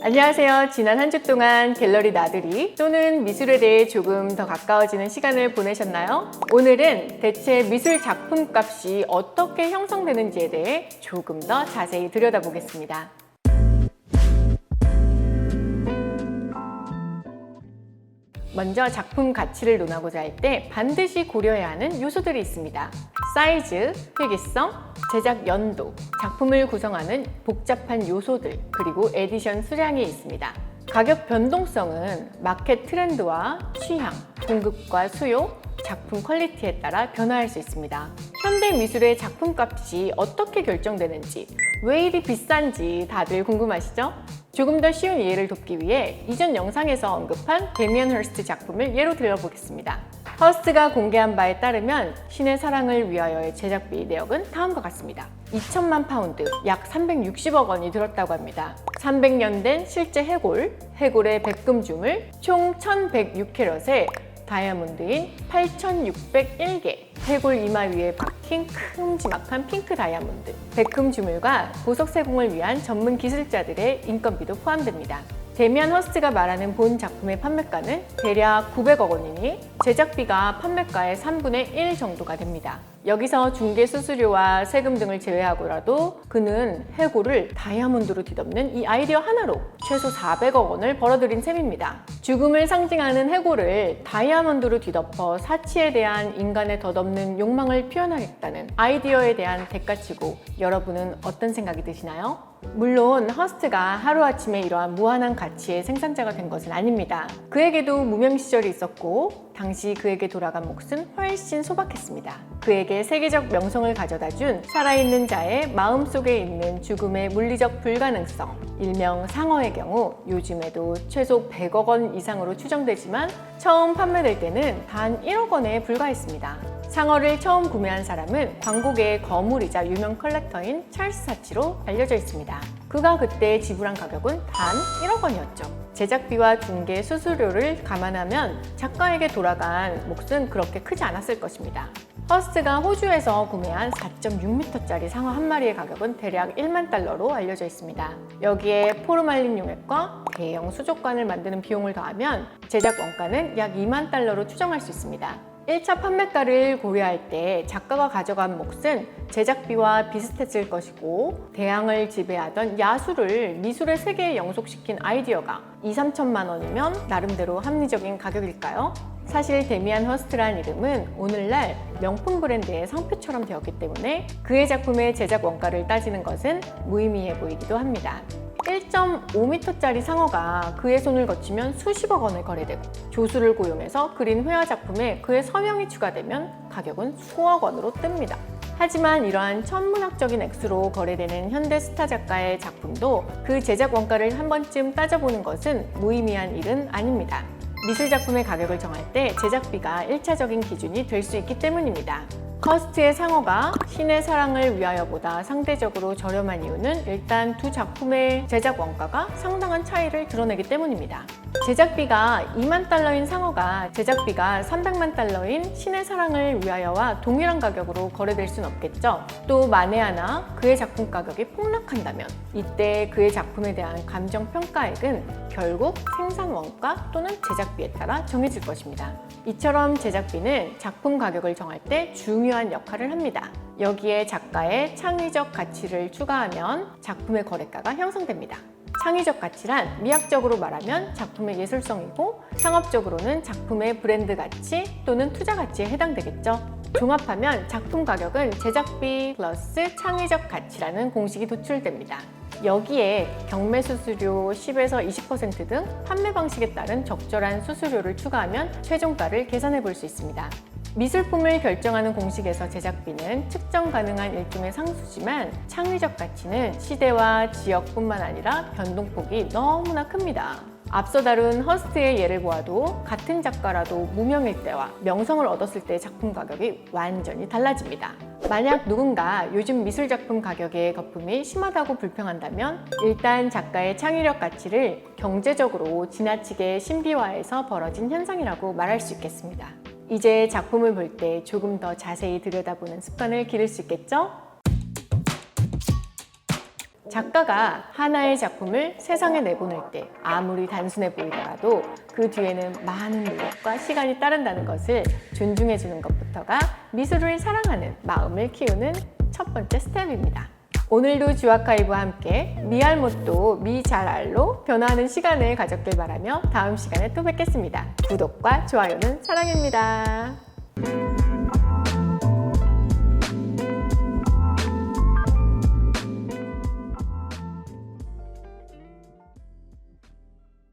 안녕하세요. 지난 한 주 동안 갤러리 나들이 또는 미술에 대해 조금 더 가까워지는 시간을 보내셨나요? 오늘은 대체 미술 작품 값이 어떻게 형성되는지에 대해 조금 더 자세히 들여다보겠습니다. 먼저 작품 가치를 논하고자 할 때 반드시 고려해야 하는 요소들이 있습니다. 사이즈, 희귀성, 제작 연도, 작품을 구성하는 복잡한 요소들, 그리고 에디션 수량이 있습니다. 가격 변동성은 마켓 트렌드와 취향, 공급과 수요, 작품 퀄리티에 따라 변화할 수 있습니다. 현대 미술의 작품 값이 어떻게 결정되는지, 왜 이리 비싼지 다들 궁금하시죠? 조금 더 쉬운 이해를 돕기 위해 이전 영상에서 언급한 데미안 허스트 작품을 예로 들어보겠습니다. 허스트가 공개한 바에 따르면 신의 사랑을 위하여의 제작비 내역은 다음과 같습니다. 2천만 파운드, 약 360억 원이 들었다고 합니다. 300년 된 실제 해골의 백금 주물, 총 1106캐럿에 다이아몬드인 8601개, 해골 이마 위에 박힌 큼지막한 핑크 다이아몬드, 백금 주물과 보석 세공을 위한 전문 기술자들의 인건비도 포함됩니다. 데미안 허스트가 말하는 본 작품의 판매가는 대략 900억 원이니 제작비가 판매가의 3분의 1 정도가 됩니다. 여기서 중개 수수료와 세금 등을 제외하고라도 그는 해골을 다이아몬드로 뒤덮는 이 아이디어 하나로 최소 400억 원을 벌어들인 셈입니다. 죽음을 상징하는 해골을 다이아몬드로 뒤덮어 사치에 대한 인간의 덧없는 욕망을 표현하겠다는 아이디어에 대한 대가치고 여러분은 어떤 생각이 드시나요? 물론 허스트가 하루아침에 이러한 무한한 가치의 생산자가 된 것은 아닙니다. 그에게도 무명 시절이 있었고 당시 그에게 돌아간 몫은 훨씬 소박했습니다. 그에게 세계적 명성을 가져다 준 살아있는 자의 마음속에 있는 죽음의 물리적 불가능성, 일명 상어의 경우 요즘에도 최소 100억 원 이상으로 추정되지만 처음 판매될 때는 단 1억 원에 불과했습니다. 상어를 처음 구매한 사람은 광고계의 거물이자 유명 컬렉터인 찰스 사치로 알려져 있습니다. 그가 그때 지불한 가격은 단 1억 원이었죠. 제작비와 중개 수수료를 감안하면 작가에게 돌아간 몫은 그렇게 크지 않았을 것입니다. 허스트가 호주에서 구매한 4.6m짜리 상어 한 마리의 가격은 대략 1만 달러로 알려져 있습니다. 여기에 포르말린 용액과 대형 수족관을 만드는 비용을 더하면 제작 원가는 약 2만 달러로 추정할 수 있습니다. 1차 판매가를 고려할 때 작가가 가져간 몫은 제작비와 비슷했을 것이고 대항을 지배하던 야수를 미술의 세계에 영속시킨 아이디어가 2~3천만 원이면 나름대로 합리적인 가격일까요? 사실 데미안 허스트라는 이름은 오늘날 명품 브랜드의 상표처럼 되었기 때문에 그의 작품의 제작 원가를 따지는 것은 무의미해 보이기도 합니다. 1.5m짜리 상어가 그의 손을 거치면 수십억 원을 거래되고 조수를 고용해서 그린 회화 작품에 그의 서명이 추가되면 가격은 수억 원으로 뜹니다. 하지만 이러한 천문학적인 액수로 거래되는 현대 스타 작가의 작품도 그 제작 원가를 한 번쯤 따져보는 것은 무의미한 일은 아닙니다. 미술 작품의 가격을 정할 때 제작비가 1차적인 기준이 될 수 있기 때문입니다. 허스트의 상어가 신의 사랑을 위하여보다 상대적으로 저렴한 이유는 일단 두 작품의 제작 원가가 상당한 차이를 드러내기 때문입니다. 제작비가 2만 달러인 상어가 제작비가 300만 달러인 신의 사랑을 위하여와 동일한 가격으로 거래될 수는 없겠죠. 또 만에 하나 그의 작품 가격이 폭락한다면 이때 그의 작품에 대한 감정 평가액은 결국 생산 원가 또는 제작비에 따라 정해질 것입니다. 이처럼 제작비는 작품 가격을 정할 때 중요한 역할을 합니다. 여기에 작가의 창의적 가치를 추가하면 작품의 거래가가 형성됩니다. 창의적 가치란 미학적으로 말하면 작품의 예술성이고 상업적으로는 작품의 브랜드 가치 또는 투자 가치에 해당되겠죠. 종합하면 작품 가격은 제작비 플러스 창의적 가치라는 공식이 도출됩니다. 여기에 경매 수수료 10에서 20% 등 판매 방식에 따른 적절한 수수료를 추가하면 최종가를 계산해 볼 수 있습니다. 미술품을 결정하는 공식에서 제작비는 측정 가능한 일종의 상수지만 창의적 가치는 시대와 지역뿐만 아니라 변동폭이 너무나 큽니다. 앞서 다룬 허스트의 예를 보아도 같은 작가라도 무명일 때와 명성을 얻었을 때의 작품 가격이 완전히 달라집니다. 만약 누군가 요즘 미술 작품 가격의 거품이 심하다고 불평한다면 일단 작가의 창의력 가치를 경제적으로 지나치게 신비화해서 벌어진 현상이라고 말할 수 있겠습니다. 이제 작품을 볼 때 조금 더 자세히 들여다보는 습관을 기를 수 있겠죠? 작가가 하나의 작품을 세상에 내보낼 때 아무리 단순해 보이더라도 그 뒤에는 많은 노력과 시간이 따른다는 것을 존중해 주는 것부터가 미술을 사랑하는 마음을 키우는 첫 번째 스텝입니다. 오늘도 주아카이브와 함께 미알못도 미잘알로 변화하는 시간을 가졌길 바라며 다음 시간에 또 뵙겠습니다. 구독과 좋아요는 사랑입니다.